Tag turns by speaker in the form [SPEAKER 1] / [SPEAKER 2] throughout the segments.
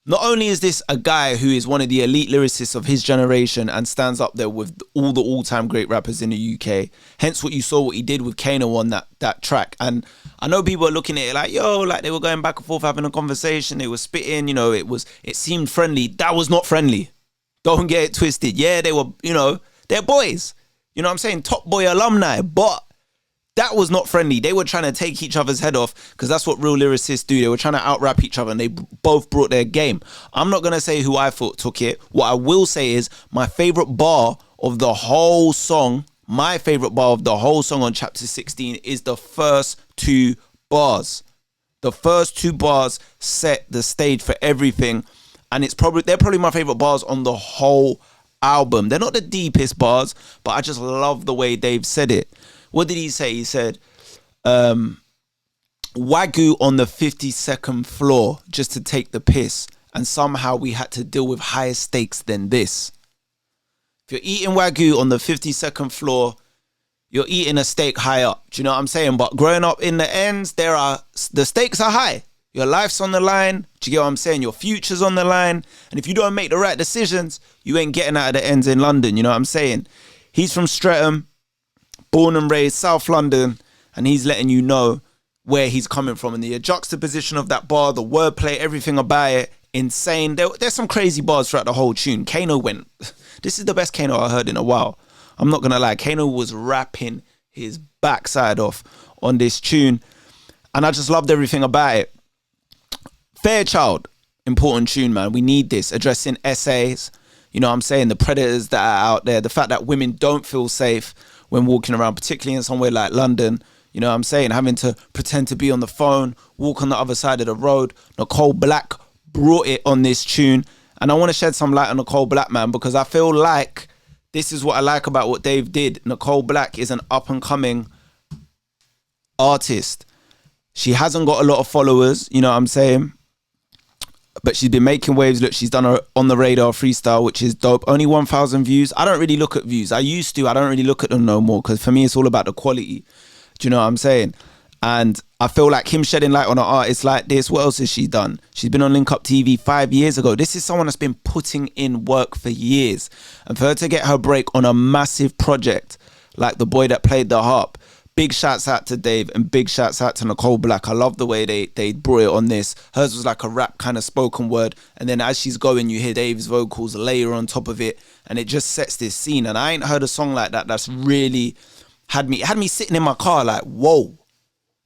[SPEAKER 1] Not only is this a guy who is one of the elite lyricists of his generation and stands up there with all the all-time great rappers in the UK, hence what you saw what he did with Kano on that track. And I know people are looking at it like, yo, like they were going back and forth having a conversation, they were spitting, it seemed friendly. That was not friendly. Don't get it twisted. Yeah, they were, they're boys. You know what I'm saying? Top Boy alumni, but that was not friendly. They were trying to take each other's head off because that's what real lyricists do. They were trying to out-rap each other and they both brought their game. I'm not going to say who I thought took it. What I will say is my favourite bar of the whole song, on Chapter 16 is the first two bars. The first two bars set the stage for everything. And they're probably my favourite bars on the whole album. They're not the deepest bars, but I just love the way Dave said it. What did he say? He said, Wagyu on the 52nd floor just to take the piss. And somehow we had to deal with higher stakes than this. If you're eating Wagyu on the 52nd floor, you're eating a steak high up. Do you know what I'm saying? But growing up in the ends, the stakes are high. Your life's on the line. Do you get what I'm saying? Your future's on the line. And if you don't make the right decisions, you ain't getting out of the ends in London. You know what I'm saying? He's from Streatham, born and raised South London, and he's letting you know where he's coming from. And the juxtaposition of that bar, the wordplay, everything about it, insane. There's some crazy bars throughout the whole tune. Kano this is the best Kano I heard in a while. I'm not going to lie. Kano was rapping his backside off on this tune. And I just loved everything about it. Fairchild, important tune, man. We need this. Addressing essays, you know what I'm saying? The predators that are out there. The fact that women don't feel safe when walking around, particularly in somewhere like London. You know what I'm saying? Having to pretend to be on the phone, walk on the other side of the road. Nicole Black brought it on this tune. And I want to shed some light on Nicole Black, man, because I feel like this is what I like about what Dave did. Nicole Black is an up-and-coming artist. She hasn't got a lot of followers, you know what I'm saying? But she's been making waves. Look, she's done her On the Radar freestyle, which is dope. Only 1,000 views. I don't really look at views. I used to. I don't really look at them no more because for me, it's all about the quality. Do you know what I'm saying? And I feel like him shedding light on an artist like this. What else has she done? She's been on Link Up TV 5 years ago. This is someone that's been putting in work for years. And for her to get her break on a massive project like The Boy That Played the Harp, big shouts out to Dave and big shouts out to Nicole Black. I love the way they brought it on this. Hers was like a rap kind of spoken word. And then as she's going, you hear Dave's vocals layer on top of it. And it just sets this scene. And I ain't heard a song like that that's really had me sitting in my car like, whoa.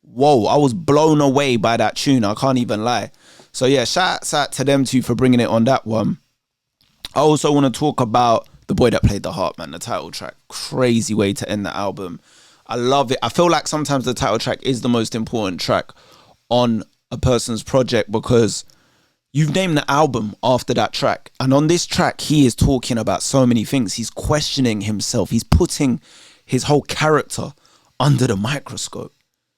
[SPEAKER 1] I was blown away by that tune. I can't even lie. So yeah, shouts out to them two for bringing it on that one. I also want to talk about The Boy That Played the Harp, man. The title track. Crazy way to end the album. I love it. I feel like sometimes the title track is the most important track on a person's project because you've named the album after that track. And on this track, he is talking about so many things. He's questioning himself. He's putting his whole character under the microscope.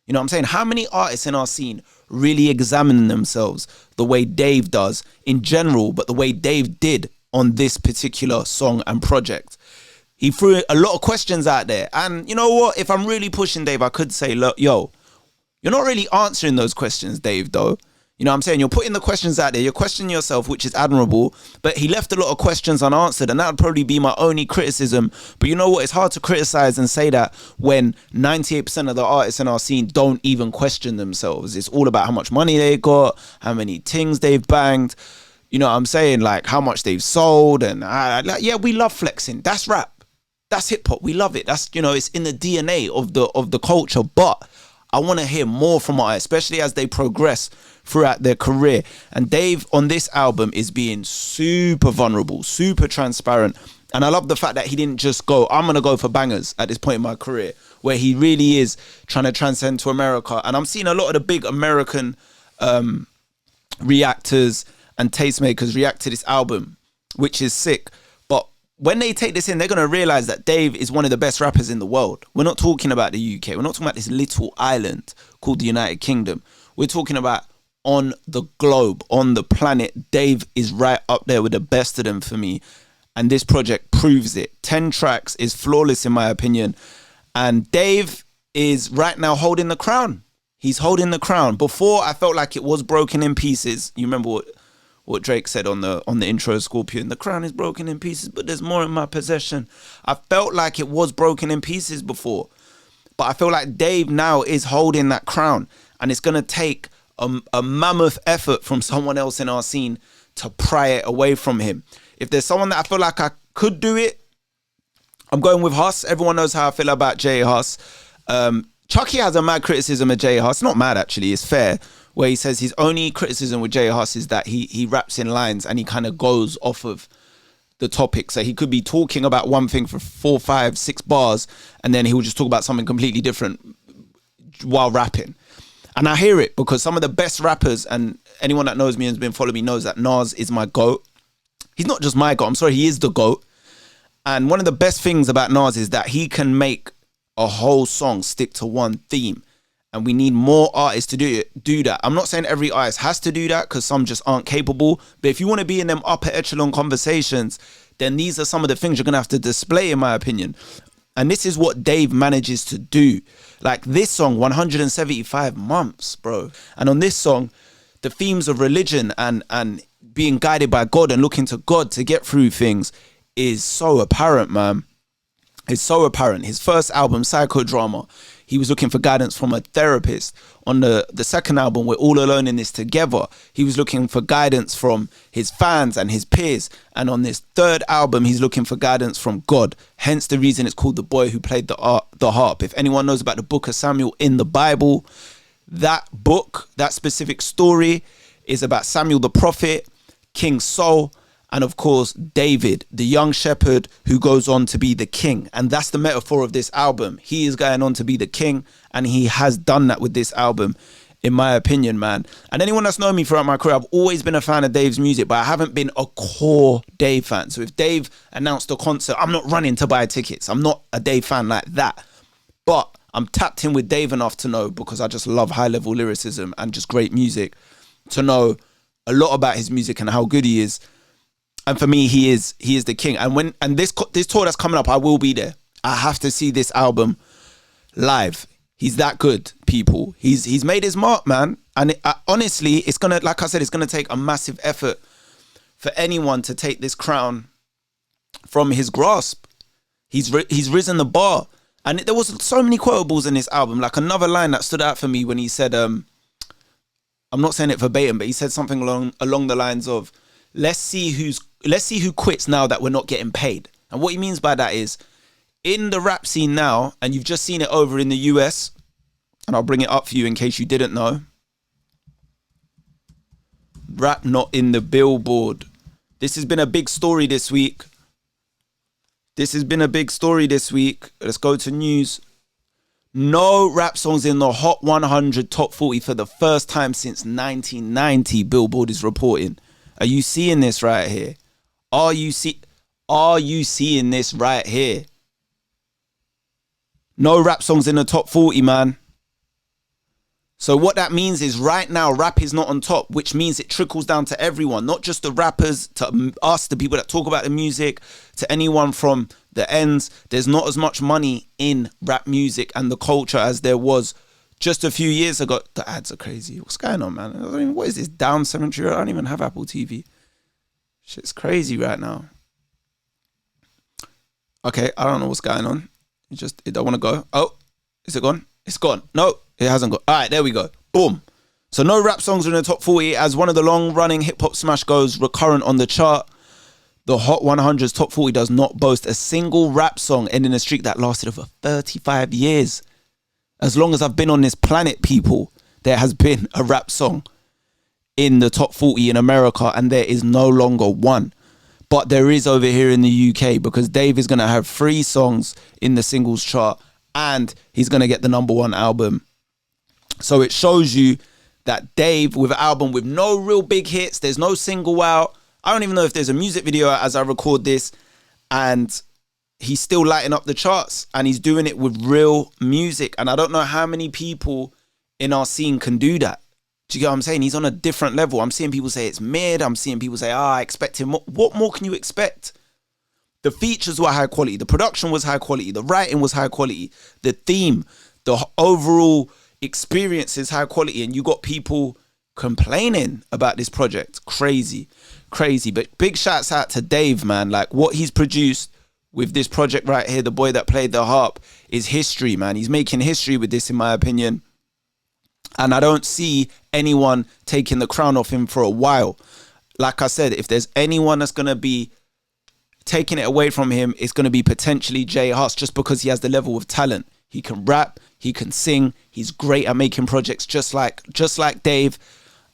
[SPEAKER 1] You know what I'm saying? How many artists in our scene really examine themselves the way Dave does in general, but the way Dave did on this particular song and project? He threw a lot of questions out there. And you know what? If I'm really pushing Dave, I could say, look, yo, you're not really answering those questions, Dave, though. You know what I'm saying? You're putting the questions out there. You're questioning yourself, which is admirable. But he left a lot of questions unanswered. And that would probably be my only criticism. But you know what? It's hard to criticize and say that when 98% of the artists in our scene don't even question themselves. It's all about how much money they got, how many things they've banged. You know what I'm saying? Like how much they've sold. And yeah, we love flexing. That's rap. That's hip hop. We love it. That's, you know, it's in the DNA of the culture. But I want to hear more from artists, especially as they progress throughout their career. And Dave on this album is being super vulnerable, super transparent. And I love the fact that he didn't just go, I'm going to go for bangers at this point in my career, where he really is trying to transcend to America. And I'm seeing a lot of the big American reactors and tastemakers react to this album, which is sick. But when they take this in, they're going to realize that Dave is one of the best rappers in the world. We're not talking about the UK. We're not talking about this little island called the United Kingdom. We're talking about on the globe, on the planet. Dave is right up there with the best of them for me. And this project proves it. 10 tracks is flawless in my opinion. And Dave is right now holding the crown. He's holding the crown. Before, I felt like it was broken in pieces. You remember what Drake said on the intro of Scorpion. The crown is broken in pieces, but there's more in my possession. I felt like it was broken in pieces before, but I feel like Dave now is holding that crown, and it's going to take a mammoth effort from someone else in our scene to pry it away from him. If there's someone that I feel like I could do it, I'm going with Huss. Everyone knows how I feel about Jay Huss. Chucky has a mad criticism of Jay Huss. Not mad, actually, it's fair, where he says his only criticism with Jay Huss is that he raps in lines and he kind of goes off of the topic. So he could be talking about one thing for 4, 5, 6 bars, and then he will just talk about something completely different while rapping. And I hear it, because some of the best rappers, and anyone that knows me and has been following me knows that Nas is my GOAT. He's not just my GOAT, I'm sorry, he is the GOAT. And one of the best things about Nas is that he can make a whole song stick to one theme. And we need more artists to do that. I'm not saying every artist has to do that, because some just aren't capable. But if you want to be in them upper echelon conversations, then these are some of the things you're going to have to display, in my opinion. And this is what Dave manages to do. Like this song, 175 months, bro. And on this song, the themes of religion and being guided by God and looking to God to get through things is so apparent, man. It's so apparent. His first album, Psychodrama, he was looking for guidance from a therapist. On the second album, We're All Alone in This Together, he was looking for guidance from his fans and his peers. And on this third album, he's looking for guidance from God. Hence the reason it's called The Boy Who Played the Harp. If anyone knows about the book of Samuel in the Bible, that book, that specific story is about Samuel the prophet, King Saul, and of course, David, the young shepherd who goes on to be the king. And that's the metaphor of this album. He is going on to be the king, and he has done that with this album, in my opinion, man. And anyone that's known me throughout my career, I've always been a fan of Dave's music, but I haven't been a core Dave fan. So if Dave announced a concert, I'm not running to buy tickets. I'm not a Dave fan like that. But I'm tapped in with Dave enough to know, because I just love high-level lyricism and just great music, to know a lot about his music and how good he is. And for me, he is the king. And this tour that's coming up, I will be there. I have to see this album live. He's that good, people. He's made his mark, man. And honestly, it's gonna, like I said, it's gonna take a massive effort for anyone to take this crown from his grasp. He's risen the bar. And there was so many quotables in this album. Like another line that stood out for me when he said, I'm not saying it verbatim, but he said something along the lines of, let's see who quits now that we're not getting paid. And what he means by that is, in the rap scene now, and you've just seen it over in the US, and I'll bring it up for you in case you didn't know. Rap not in the Billboard. This has been a big story this week. Let's go to news. No rap songs in the Hot 100 Top 40 for the first time since 1990, Billboard is reporting. Are you seeing this right here? Are you seeing this right here? No rap songs in the top 40, man. So what that means is right now, rap is not on top, which means it trickles down to everyone, not just the rappers, to us, the people that talk about the music, to anyone from the ends. There's not as much money in rap music and the culture as there was just a few years ago. The ads are crazy. What's going on, man? What is this? Down 7 I don't even have Apple TV. Shit's crazy right now. Okay, I don't know what's going on. It don't want to go. Oh, is it gone? It's gone. No, it hasn't gone. All right, there we go. Boom. So no rap songs are in the top 40 as one of the long-running hip-hop smash goes recurrent on the chart. The Hot 100's top 40 does not boast a single rap song ending a streak that lasted over 35 years. As long as I've been on this planet, people, there has been a rap song in the top 40 in America, and there is no longer one. But there is over here in the UK, because Dave is going to have 3 songs in the singles chart, and he's going to get the #1 album. So it shows you that Dave, with an album with no real big hits, there's no single out. I don't even know if there's a music video as I record this, and he's still lighting up the charts, and he's doing it with real music. And I don't know how many people in our scene can do that. Do you get what I'm saying? He's on a different level. I'm seeing people say it's mid. I'm seeing people say, I expect him. What more can you expect? The features were high quality. The production was high quality. The writing was high quality. The theme, the overall experience is high quality. And you got people complaining about this project. Crazy. But big shouts out to Dave, man. Like, what he's produced with this project right here, the boy that played the harp, is history, man. He's making history with this, in my opinion. And I don't see anyone taking the crown off him for a while. Like I said, if there's anyone that's going to be taking it away from him, it's going to be potentially Jay Huss, just because he has the level of talent. He can rap, he can sing, he's great at making projects just like Dave.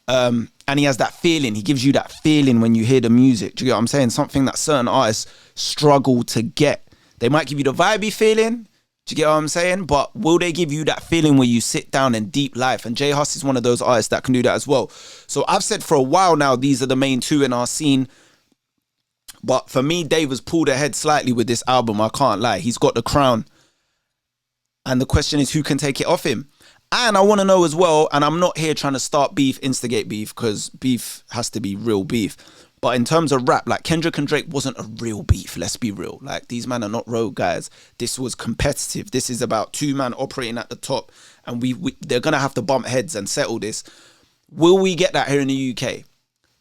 [SPEAKER 1] And he has that feeling. He gives you that feeling when you hear the music. Do you get what I'm saying? Something that certain artists struggle to get. They might give you the vibey feeling. Do you get what I'm saying? But will they give you that feeling where you sit down in deep life? And Jay Huss is one of those artists that can do that as well. So I've said for a while now, these are the main two in our scene. But for me, Dave has pulled ahead slightly with this album. I can't lie. He's got the crown. And the question is, who can take it off him? And I want to know as well, and I'm not here trying to start beef, instigate beef, because beef has to be real beef. But in terms of rap, like Kendrick and Drake wasn't a real beef. Let's be real. Like, these men are not road guys. This was competitive. This is about two men operating at the top. And they're going to have to bump heads and settle this. Will we get that here in the UK?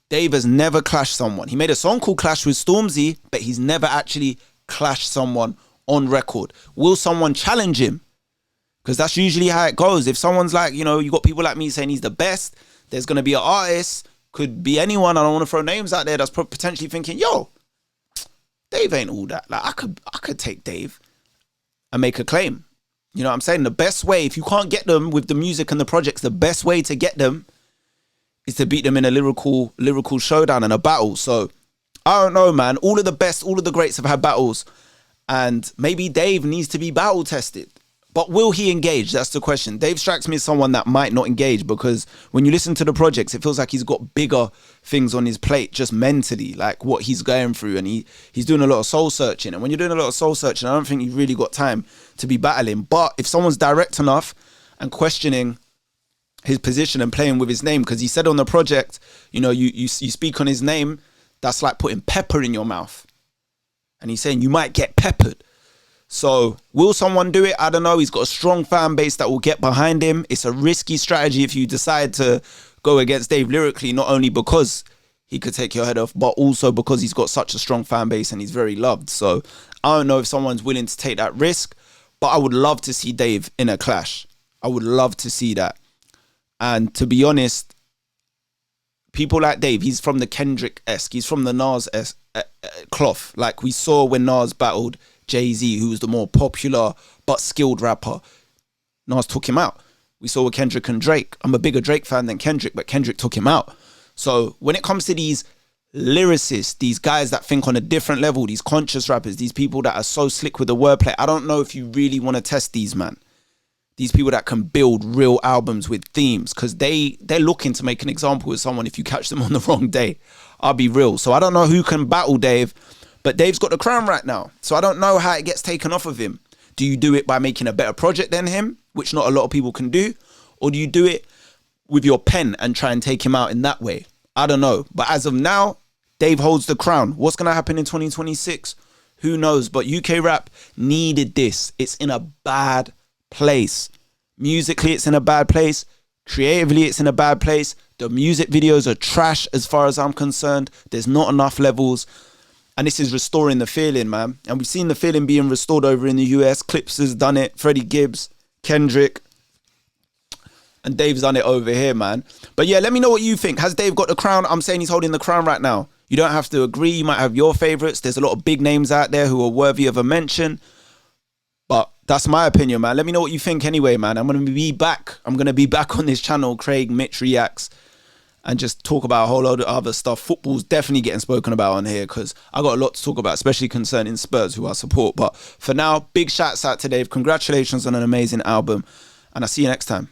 [SPEAKER 1] Dave has never clashed someone. He made a song called Clash with Stormzy, but he's never actually clashed someone on record. Will someone challenge him? Because that's usually how it goes. If someone's like, you know, you got people like me saying he's the best, there's going to be an artist, could be anyone, I don't want to throw names out there, that's potentially thinking, yo, Dave ain't all that. Like, I could take Dave and make a claim. You know what I'm saying? The best way, if you can't get them with the music and the projects, the best way to get them is to beat them in a lyrical showdown and a battle. So, I don't know, man. All of the greats have had battles. And maybe Dave needs to be battle tested. But will he engage? That's the question. Dave strikes me as someone that might not engage, because when you listen to the projects, it feels like he's got bigger things on his plate just mentally, like what he's going through. And he's doing a lot of soul searching. And when you're doing a lot of soul searching, I don't think you've really got time to be battling. But if someone's direct enough and questioning his position and playing with his name, because he said on the project, you know, you speak on his name, that's like putting pepper in your mouth. And he's saying you might get peppered. So will someone do it? I don't know. He's got a strong fan base that will get behind him. It's a risky strategy if you decide to go against Dave lyrically, not only because he could take your head off, but also because he's got such a strong fan base and he's very loved. So I don't know if someone's willing to take that risk, but I would love to see Dave in a clash. I would love to see that. And to be honest, people like Dave, he's from the Kendrick-esque, he's from the Nas cloth. Like we saw when Nas battled Jay-Z, who was the more popular but skilled rapper. Nas took him out. We saw with Kendrick and Drake. I'm a bigger Drake fan than Kendrick, but Kendrick took him out. So when it comes to these lyricists, these guys that think on a different level, these conscious rappers, these people that are so slick with the wordplay, I don't know if you really want to test these, man. These people that can build real albums with themes, because they're looking to make an example with someone if you catch them on the wrong day. I'll be real. So I don't know who can battle Dave, but Dave's got the crown right now. So I don't know how it gets taken off of him. Do you do it by making a better project than him, which not a lot of people can do? Or do you do it with your pen and try and take him out in that way? I don't know. But as of now, Dave holds the crown. What's going to happen in 2026? Who knows? But UK rap needed this. It's in a bad place. Musically, it's in a bad place. Creatively, it's in a bad place. The music videos are trash as far as I'm concerned. There's not enough levels. And this is restoring the feeling, man. And we've seen the feeling being restored over in the US. Clips has done it. Freddie Gibbs, Kendrick. And Dave's done it over here, man. But yeah, let me know what you think. Has Dave got the crown? I'm saying he's holding the crown right now. You don't have to agree. You might have your favorites. There's a lot of big names out there who are worthy of a mention. But that's my opinion, man. Let me know what you think anyway, man. I'm going to be back. I'm going to be back on this channel, Craig Mitch Reacts, and just talk about a whole load of other stuff. Football's definitely getting spoken about on here because I got a lot to talk about, especially concerning Spurs, who I support. But for now, big shouts out to Dave. Congratulations on an amazing album. And I'll see you next time.